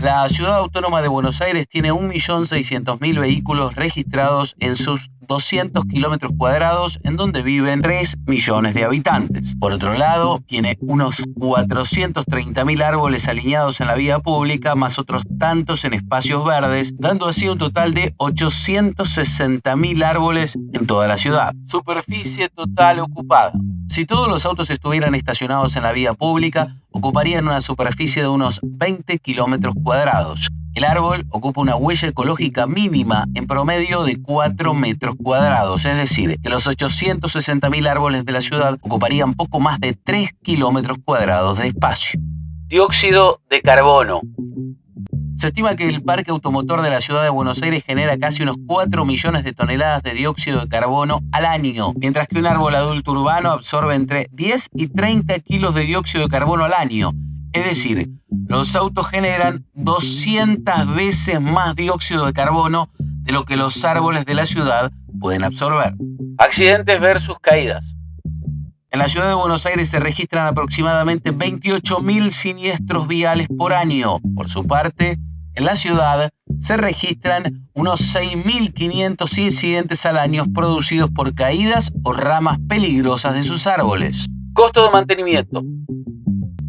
La Ciudad Autónoma de Buenos Aires tiene 1.600.000 vehículos registrados en sus 200 kilómetros cuadrados, en donde viven 3 millones de habitantes. Por otro lado, tiene unos 430.000 árboles alineados en la vía pública, más otros tantos en espacios verdes, dando así un total de 860.000 árboles en toda la ciudad. Superficie total ocupada. Si todos los autos estuvieran estacionados en la vía pública, ocuparían una superficie de unos 20 kilómetros cuadrados. El árbol ocupa una huella ecológica mínima en promedio de 4 metros cuadrados, es decir, que los 860.000 árboles de la ciudad ocuparían poco más de 3 kilómetros cuadrados de espacio. Dióxido de carbono. Se estima que el parque automotor de la ciudad de Buenos Aires genera casi unos 4 millones de toneladas de dióxido de carbono al año, mientras que un árbol adulto urbano absorbe entre 10 y 30 kilos de dióxido de carbono al año. Es decir, los autos generan 200 veces más dióxido de carbono de lo que los árboles de la ciudad pueden absorber. Accidentes versus caídas. En la ciudad de Buenos Aires se registran aproximadamente 28.000 siniestros viales por año. Por su parte, en la ciudad se registran unos 6.500 incidentes al año producidos por caídas o ramas peligrosas de sus árboles. Costo de mantenimiento.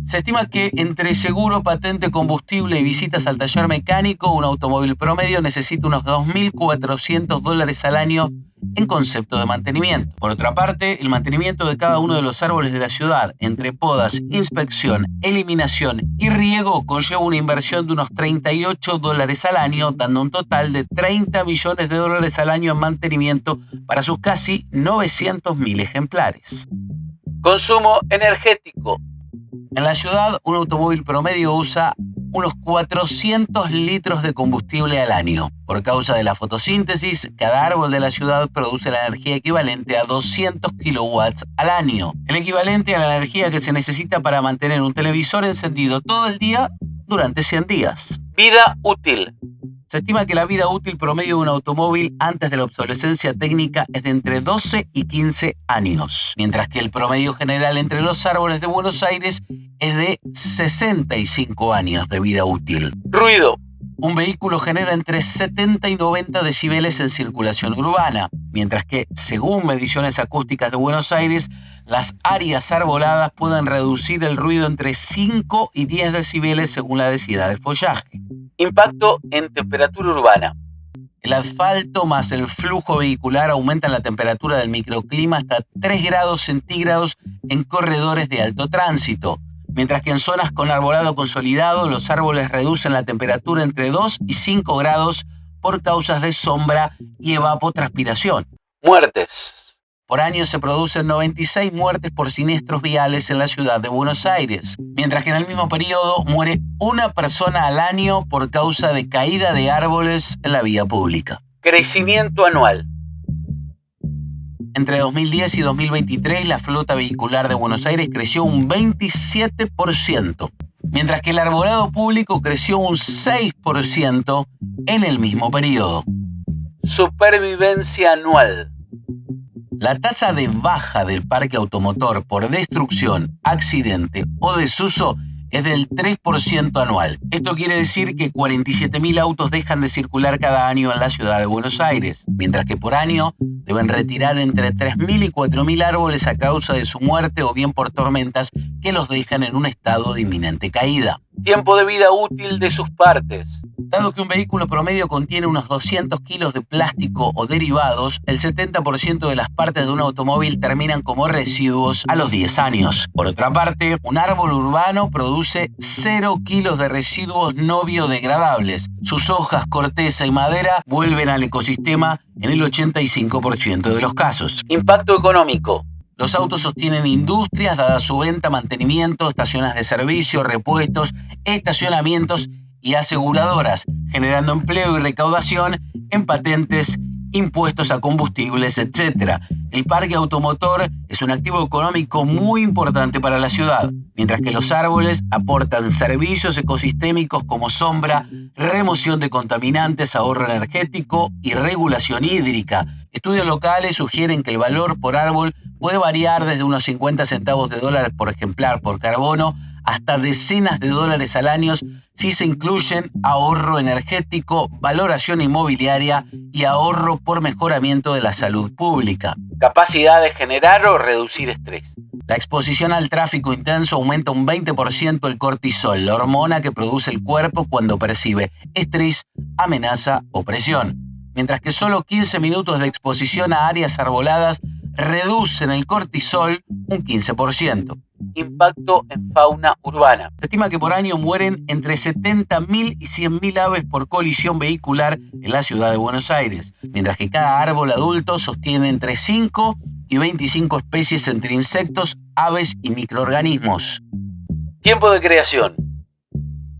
Se estima que entre seguro, patente, combustible y visitas al taller mecánico, un automóvil promedio necesita unos $2.400 al año en concepto de mantenimiento. Por otra parte, el mantenimiento de cada uno de los árboles de la ciudad, entre podas, inspección, eliminación y riego, conlleva una inversión de unos $38 al año, dando un total de $30 millones al año en mantenimiento para sus casi 900.000 ejemplares. Consumo energético. En la ciudad, un automóvil promedio usa unos 400 litros de combustible al año. Por causa de la fotosíntesis, cada árbol de la ciudad produce la energía equivalente a 200 kilowatts al año, el equivalente a la energía que se necesita para mantener un televisor encendido todo el día durante 100 días. Vida útil. Se estima que la vida útil promedio de un automóvil antes de la obsolescencia técnica es de entre 12 y 15 años, mientras que el promedio general entre los árboles de Buenos Aires es de 65 años de vida útil. Ruido. Un vehículo genera entre 70 y 90 decibeles en circulación urbana, mientras que, según mediciones acústicas de Buenos Aires, las áreas arboladas pueden reducir el ruido entre 5 y 10 decibeles según la densidad del follaje. Impacto en temperatura urbana. El asfalto más el flujo vehicular aumentan la temperatura del microclima hasta 3 grados centígrados en corredores de alto tránsito, mientras que en zonas con arbolado consolidado los árboles reducen la temperatura entre 2 y 5 grados por causas de sombra y evapotranspiración. Muertes. Por año se producen 96 muertes por siniestros viales en la ciudad de Buenos Aires, mientras que en el mismo periodo muere una persona al año por causa de caída de árboles en la vía pública. Crecimiento anual. Entre 2010 y 2023, la flota vehicular de Buenos Aires creció un 27%, mientras que el arbolado público creció un 6% en el mismo periodo. Supervivencia anual. La tasa de baja del parque automotor por destrucción, accidente o desuso es del 3% anual. Esto quiere decir que 47.000 autos dejan de circular cada año en la ciudad de Buenos Aires, mientras que por año deben retirar entre 3.000 y 4.000 árboles a causa de su muerte o bien por tormentas que los dejan en un estado de inminente caída. Tiempo de vida útil de sus partes. Dado que un vehículo promedio contiene unos 200 kilos de plástico o derivados, el 70% de las partes de un automóvil terminan como residuos a los 10 años. Por otra parte, un árbol urbano produce 0 kilos de residuos no biodegradables. Sus hojas, corteza y madera vuelven al ecosistema en el 85% de los casos. Impacto económico. Los autos sostienen industrias, dada su venta, mantenimiento, estaciones de servicio, repuestos, estacionamientos y aseguradoras, generando empleo y recaudación en patentes, impuestos a combustibles, etc. El parque automotor es un activo económico muy importante para la ciudad, mientras que los árboles aportan servicios ecosistémicos como sombra, remoción de contaminantes, ahorro energético y regulación hídrica. Estudios locales sugieren que el valor por árbol puede variar desde unos 50 centavos de dólar por ejemplar por carbono hasta decenas de dólares al año si se incluyen ahorro energético, valoración inmobiliaria y ahorro por mejoramiento de la salud pública. Capacidad de generar o reducir estrés. La exposición al tráfico intenso aumenta un 20% el cortisol, la hormona que produce el cuerpo cuando percibe estrés, amenaza o presión. Mientras que solo 15 minutos de exposición a áreas arboladas reducen el cortisol un 15%. Impacto en fauna urbana. Se estima que por año mueren entre 70.000 y 100.000 aves por colisión vehicular en la ciudad de Buenos Aires, mientras que cada árbol adulto sostiene entre 5 y 25 especies entre insectos, aves y microorganismos. Tiempo de creación.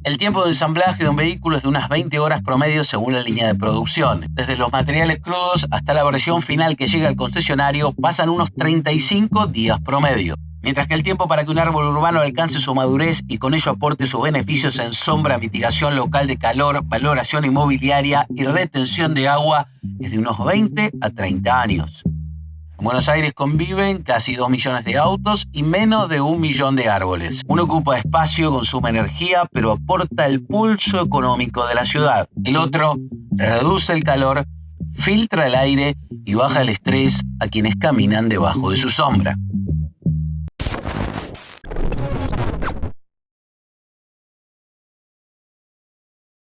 El tiempo de ensamblaje de un vehículo es de unas 20 horas promedio según la línea de producción. Desde los materiales crudos hasta la versión final que llega al concesionario pasan unos 35 días promedio. Mientras que el tiempo para que un árbol urbano alcance su madurez y con ello aporte sus beneficios en sombra, mitigación local de calor, valoración inmobiliaria y retención de agua es de unos 20 a 30 años. En Buenos Aires conviven casi 2 millones de autos y menos de 1 millón de árboles. Uno ocupa espacio, consume energía, pero aporta el pulso económico de la ciudad. El otro reduce el calor, filtra el aire y baja el estrés a quienes caminan debajo de su sombra.